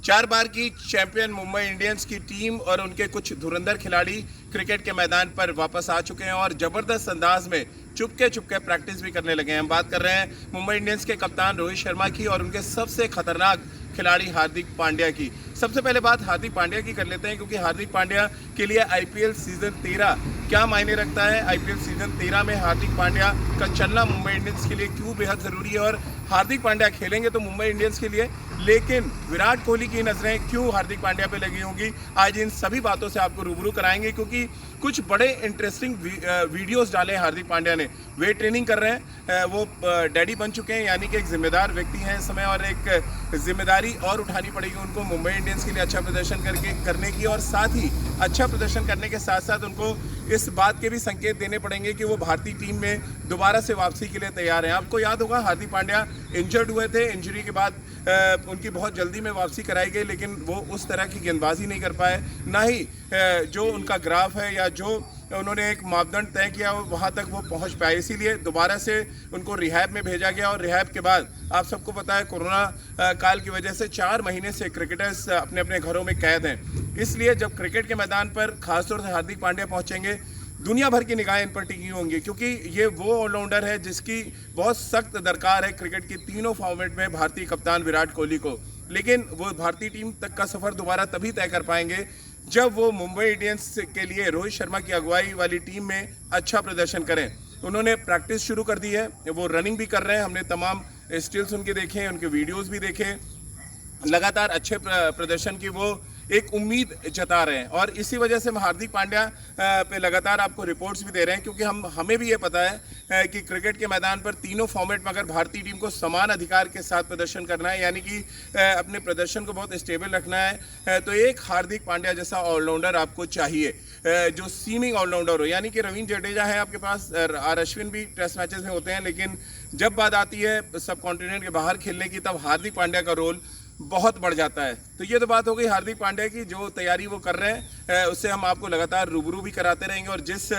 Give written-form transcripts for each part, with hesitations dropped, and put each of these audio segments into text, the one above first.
4 बार की champion Mumbai Indians की team और उनके कुछ धुरंधर खिलाड़ी क्रिकेट के मैदान पर वापस आ चुके हैं और ज़बरदस्त अंदाज में चुपके प्रैक्टिस भी करने लगे हैं। हम बात कर रहे हैं मुंबई इंडियंस के कप्तान रोहित शर्मा की और उनके सबसे खतरनाक खिलाड़ी हार्दिक पांड्या की। सबसे पहले बात हार्दिक पांड्या की कर लेते हैं, क्योंकि हार्दिक पांड्या के लिए आईपीएल सीजन 13 क्या मायने रखता है। आईपीएल सीजन 13 में हार्दिक पांड्या का चलना मुंबई इंडियंस के लिए क्यों बेहद ज़रूरी है और हार्दिक पांड्या खेलेंगे तो मुंबई इंडियंस के लिए, लेकिन विराट कोहली की नज़रें क्यों हार्दिक पांड्या पे लगी होंगी। आज इन सभी बातों से आपको रूबरू कराएंगे, क्योंकि कुछ बड़े इंटरेस्टिंग वीडियोस डाले हार्दिक पांड्या ने। वे ट्रेनिंग कर रहे हैं, वो डैडी बन चुके हैं, यानी कि एक जिम्मेदार व्यक्ति हैं इस समय, और एक जिम्मेदारी और उठानी पड़ेगी उनको मुंबई इंडियंस के लिए अच्छा प्रदर्शन करने की, और साथ ही अच्छा प्रदर्शन करने के साथ साथ उनको इस बात के भी संकेत देने पड़ेंगे कि वो भारतीय टीम में दोबारा से वापसी के लिए तैयार हैं। आपको याद होगा हार्दिक पांड्या इंजर्ड हुए थे, इंजरी के बाद उनकी बहुत जल्दी में वापसी कराई गई, लेकिन वो उस तरह की गेंदबाजी नहीं कर पाए, ना ही जो उनका ग्राफ है या जो उन्होंने एक मापदंड तय किया वहाँ तक वो पहुँच पाए। इसीलिए दोबारा से उनको रिहैब में भेजा गया, और रिहैब के बाद आप सबको पता है कोरोना काल की वजह से 4 महीने से क्रिकेटर्स अपने अपने घरों में कैद हैं। इसलिए जब क्रिकेट के मैदान पर खासतौर से हार्दिक पांड्या पहुँचेंगे, दुनिया भर की निगाहें इन पर टिकी होंगी, क्योंकि ये वो ऑलराउंडर है जिसकी बहुत सख्त दरकार है क्रिकेट की तीनों फॉर्मेट में भारतीय कप्तान विराट कोहली को। लेकिन वो भारतीय टीम तक का सफ़र दोबारा तभी तय कर पाएंगे जब वो मुंबई इंडियंस के लिए रोहित शर्मा की अगुवाई वाली टीम में अच्छा प्रदर्शन करें। उन्होंने प्रैक्टिस शुरू कर दी है, वो रनिंग भी कर रहे हैं, हमने तमाम स्टिल्स उनके देखे, उनके वीडियोस भी देखे, लगातार अच्छे प्रदर्शन की वो एक उम्मीद जता रहे हैं, और इसी वजह से हम हार्दिक पांड्या पे लगातार आपको रिपोर्ट्स भी दे रहे हैं, क्योंकि हमें भी ये पता है कि क्रिकेट के मैदान पर तीनों फॉर्मेट में अगर भारतीय टीम को समान अधिकार के साथ प्रदर्शन करना है, यानी कि अपने प्रदर्शन को बहुत स्टेबल रखना है, तो एक हार्दिक पांड्या जैसा ऑलराउंडर आपको चाहिए, जो सीमिंग ऑलराउंडर हो। यानी कि रवींद्र जडेजा है आपके पास, आर अश्विन भी टेस्ट मैचेस में होते हैं, लेकिन जब बात आती है सब कॉन्टिनेंट के बाहर खेलने की, तब हार्दिक पांड्या का रोल बहुत बढ़ जाता है। तो ये तो बात हो गई हार्दिक पांड्या की, जो तैयारी वो कर रहे हैं उससे हम आपको लगातार रूबरू भी कराते रहेंगे, और जिस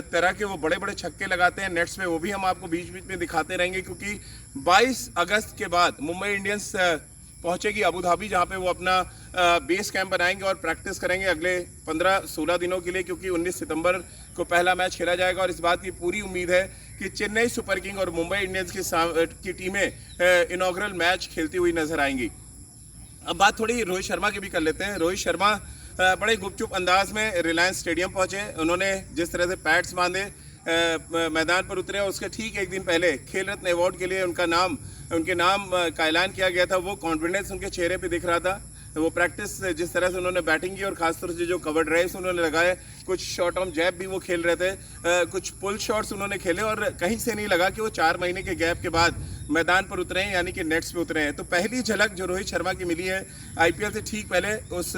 तरह के वो बड़े बड़े छक्के लगाते हैं नेट्स में, वो भी हम आपको बीच बीच में दिखाते रहेंगे, क्योंकि 22 अगस्त के बाद मुंबई इंडियंस पहुंचेगी अबू धाबी, जहां पे वो अपना बेस कैंप बनाएंगे और प्रैक्टिस करेंगे अगले 15-16 दिनों के लिए, क्योंकि 19 सितंबर को पहला मैच खेला जाएगा, और इस बात की पूरी उम्मीद है कि चेन्नई सुपर किंग और मुंबई इंडियंस की टीमें इनॉग्रल मैच खेलती हुई नजर आएंगी। अब बात थोड़ी रोहित शर्मा की भी कर लेते हैं। रोहित शर्मा बड़े गुपचुप अंदाज में रिलायंस स्टेडियम पहुंचे। उन्होंने जिस तरह से पैड्स बांधे मैदान पर उतरे, और उसके ठीक एक दिन पहले खेल रत्न अवार्ड के लिए उनके नाम का ऐलान किया गया था। वो कॉन्फिडेंस उनके चेहरे पे दिख रहा था। वो प्रैक्टिस जिस तरह से उन्होंने बैटिंग की, और खासतौर से जो कवर ड्राइव्स उन्होंने लगाए, कुछ शॉर्ट ऑन जैब भी वो खेल रहे थे, कुछ पुल शॉट्स उन्होंने खेले, और कहीं से नहीं लगा कि वो 4 महीने के गैप के बाद मैदान पर उतरे हैं, यानी कि नेट्स पे उतरे हैं। तो पहली झलक जो रोहित शर्मा की मिली है आईपीएल से ठीक पहले, उस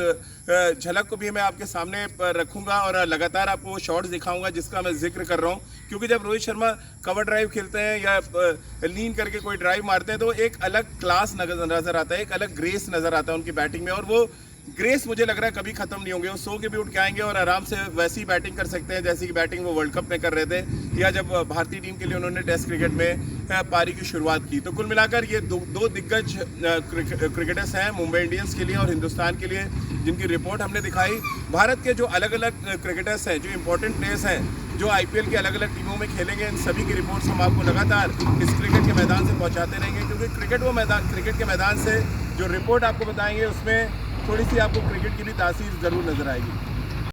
झलक को भी मैं आपके सामने रखूंगा, और लगातार आपको वो शॉट्स दिखाऊंगा जिसका मैं जिक्र कर रहा हूँ, क्योंकि जब रोहित शर्मा कवर ड्राइव खेलते हैं या लीन करके कोई ड्राइव मारते हैं, तो एक अलग क्लास नजर आता है, एक अलग ग्रेस नजर आता है उनकी बैटिंग में, और वो ग्रेस मुझे लग रहा है कभी खत्म नहीं होंगे। वो सो के भी उठ के आएंगे और आराम से वैसी बैटिंग कर सकते हैं जैसी कि बैटिंग वो वर्ल्ड कप में कर रहे थे, या जब भारतीय टीम के लिए उन्होंने टेस्ट क्रिकेट में पारी की शुरुआत की। तो कुल मिलाकर ये दो दिग्गज क्रिकेटर्स हैं मुंबई इंडियंस के लिए और हिंदुस्तान के लिए, जिनकी रिपोर्ट हमने दिखाई। भारत के जो अलग अलग क्रिकेटर्स हैं, जो इंपॉर्टेंट प्लेयर्स हैं, जो आईपीएल की अलग अलग टीमों में खेलेंगे, इन सभी की रिपोर्ट्स हम आपको लगातार इस क्रिकेट के मैदान से पहुँचाते रहेंगे, क्योंकि क्रिकेट के मैदान से जो रिपोर्ट आपको बताएंगे उसमें थोड़ी सी आपको क्रिकेट की भी तासीर ज़रूर नज़र आएगी।